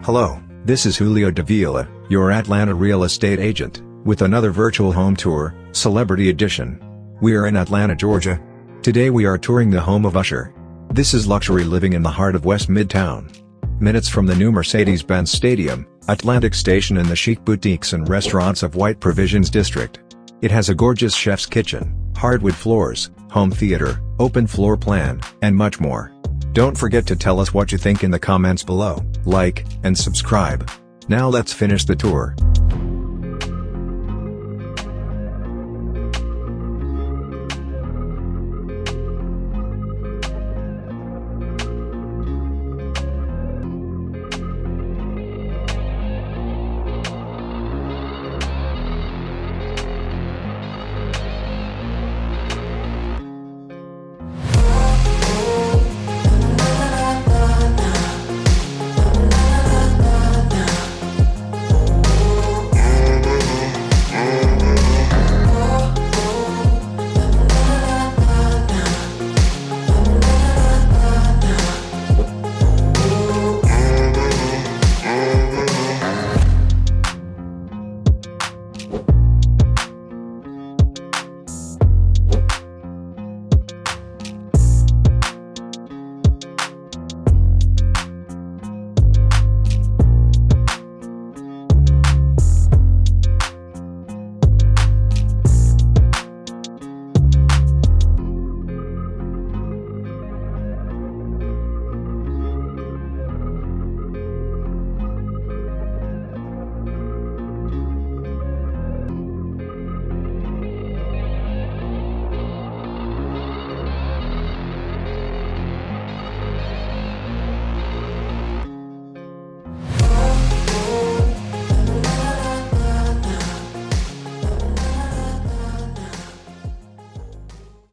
Hello, this is Julio Davila, your Atlanta real estate agent, with another virtual home tour, Celebrity Edition. We are in Atlanta, Georgia. Today we are touring the home of Usher. This is luxury living in the heart of West Midtown. Minutes from the new Mercedes-Benz Stadium, Atlantic Station and the chic boutiques and restaurants of White Provisions District. It has a gorgeous chef's kitchen, hardwood floors, home theater, open floor plan, and much more. Don't forget to tell us what you think in the comments below, like, and subscribe. Now let's finish the tour.